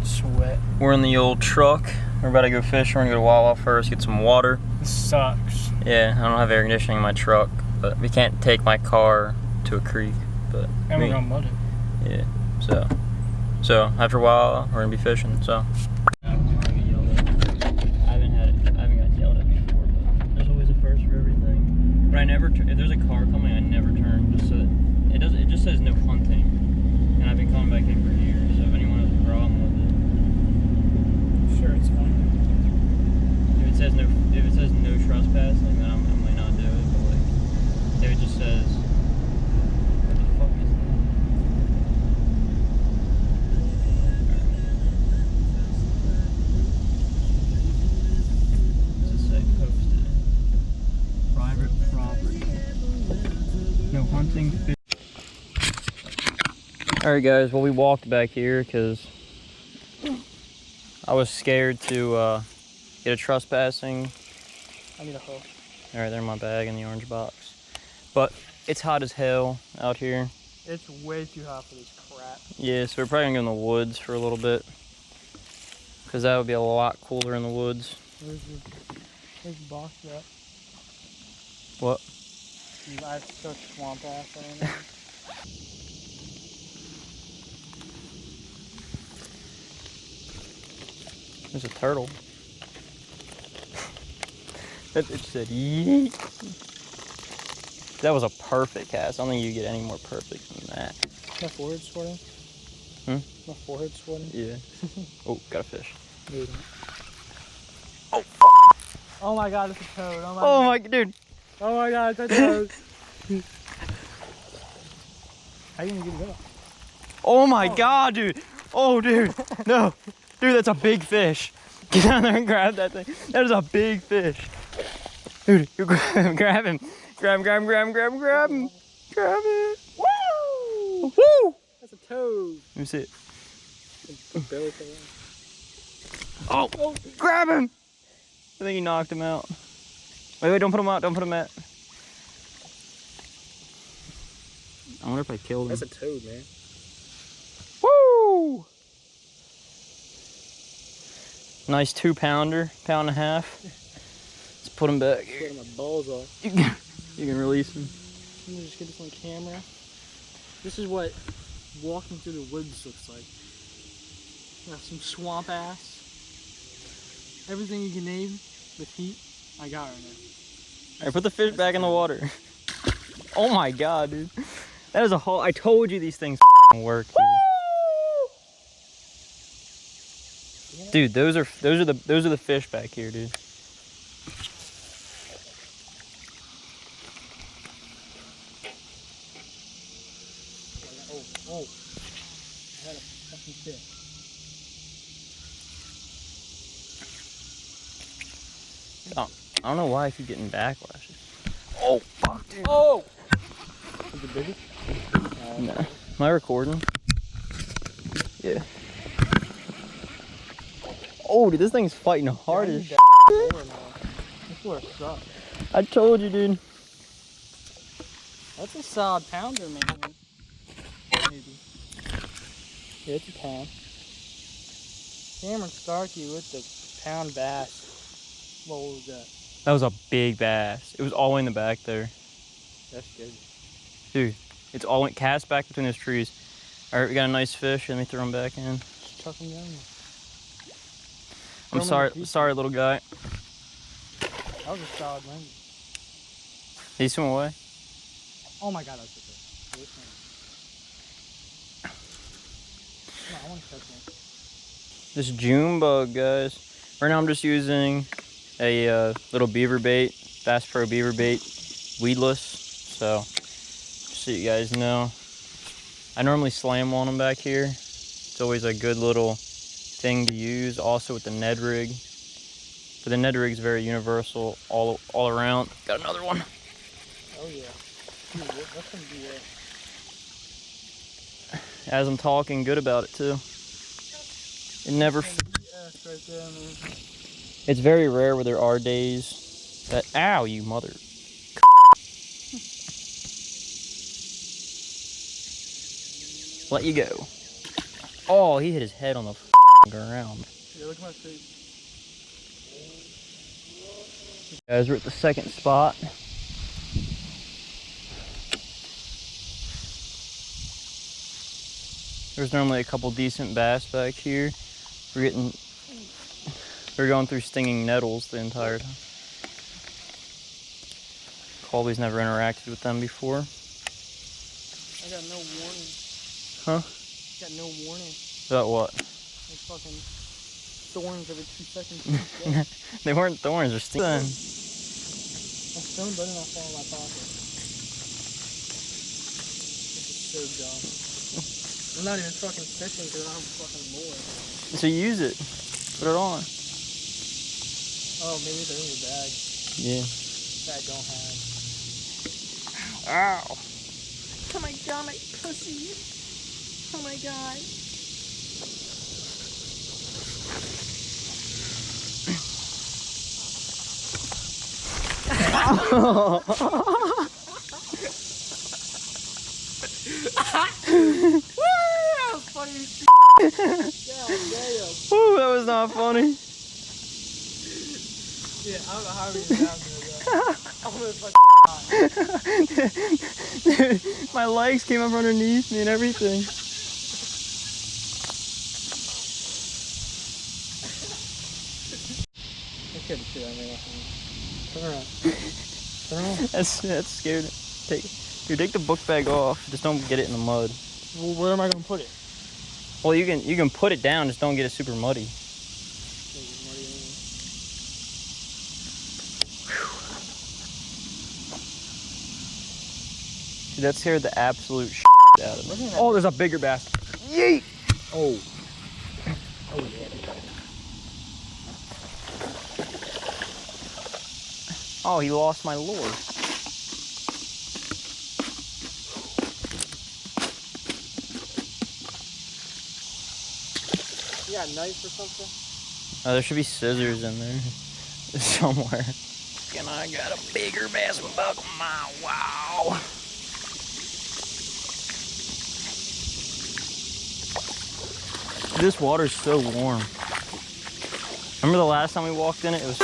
Sweat. We're in the old truck. We're about to go fishing. We're gonna go to Wawa first, get some water. This sucks. Yeah, I don't have air conditioning in my truck, but we can't take my car to a creek. But And we're gonna mud it. Yeah, so after Wawa, we're gonna be fishing. So. I haven't got yelled at before, but there's always a first for everything. But I never, if there's a car coming, I never turn, just so that it just says no hunting. And I've been coming back here for years, so if anyone has a problem with it. Sure, it's fine. If it says no trespassing, then I might not do it, but like, if it just says, what the fuck is that? Posted. Private property. No hunting. Alright guys, well we walked back here because I was scared to get a trespassing. I need a hoe. Alright, they're in my bag in the orange box. But it's hot as hell out here. It's way too hot for this crap. Yeah, so we're probably gonna go in the woods for a little bit. Because that would be a lot cooler in the woods. Where's the box at? What? I have such swamp ass on it. There's a turtle. It said yeet. That was a perfect cast. I don't think you get any more perfect than that. My forehead sweating? Hmm? My forehead sweating? Yeah. Oh, got a fish. Dude. Oh, oh my god, it's a toad. oh my, dude. Oh my god, it's a toad. How you gonna get it up? Oh my god, dude. Oh, dude. No. Dude, that's a big fish. Get down there and grab that thing. That is a big fish. Dude, you grab him. Grab him. Grab him. Grab him. Woo! Woo! That's a toad. Let me see it. Barely Oh, grab him. I think he knocked him out. Wait, don't put him out. Don't put him out. I wonder if I killed him. That's a toad, man. Woo! Nice 2-pounder, pound and a half. Let's put him back here. Getting my balls off. You can release him. Let me just get this on camera. This is what walking through the woods looks like. Got some swamp ass. Everything you can name with heat, I got right now. Alright, put the fish back in the water. Oh my god, dude. That is a whole. I told you these things work, dude. Dude, those are the fish back here, dude. Oh. I had a fucking fish. Oh, I don't know why I keep getting backlashes. Oh, fuck, dude. Oh! Is it bigger? No. Am I recording? Yeah. Oh, dude, this thing's fighting hard as shit. This lure sucks. I told you, dude. That's a solid pounder, man. Maybe. Yeah, it's a pound. Cameron Starkey with the pound bass. What was that? That was a big bass. It was all the way in the back there. That's good. Dude, it's all went cast back between those trees. All right, we got a nice fish. Let me throw him back in. Just tuck him down. I'm sorry, little guy. That was a solid lens. Did he swim away? Oh my god, that's a fish. No, I want to catch one. This June bug, guys. Right now I'm just using a little beaver bait, Bass Pro beaver bait, weedless. So, just so you guys know. I normally slam on them back here. It's always a good little thing to use. Also with the Ned rig. But the Ned rig is very universal all around. Got another one. Oh yeah. Dude, that's gonna be As I'm talking good about it too. It never. right there, man. It's very rare where there are days that. Ow, you mother. Let you go. Oh, he hit his head on the around. Yeah, look at my face. Guys, we're at the second spot. There's normally a couple decent bass back here. We're going through stinging nettles the entire time. Colby's never interacted with them before. I got no warning. Huh? Got no warning. About what? Like fucking thorns every 2 seconds. They weren't thorns, they're stinging. My stone better not fall in my pocket. This is so dumb. I'm not even fucking fishing because I don't have a fucking lure. So use it. Put it on. Oh, maybe they're in your bag. Yeah. That I don't have. Ow. Oh my god, my pussy. Oh my god. That was funny as shit. God damn. Woo, that was not funny. Yeah, I don't know how we get down there, though. I'm gonna fucking Dude, my legs came up underneath me and everything. I couldn't see that man. Turn around. Turn around. That's scared. Take the book bag off. Just don't get it in the mud. Well, where am I gonna put it? Well, you can put it down. Just don't get it super muddy. Dude, that scared the absolute shit out of me. Oh, there's a bigger bass. Yeet! Oh. Oh yeah. Oh, he lost my lure. You got a knife or something? Oh, there should be scissors in there somewhere. And I got a bigger bass with about my wow. This water's so warm. Remember the last time we walked in it? It was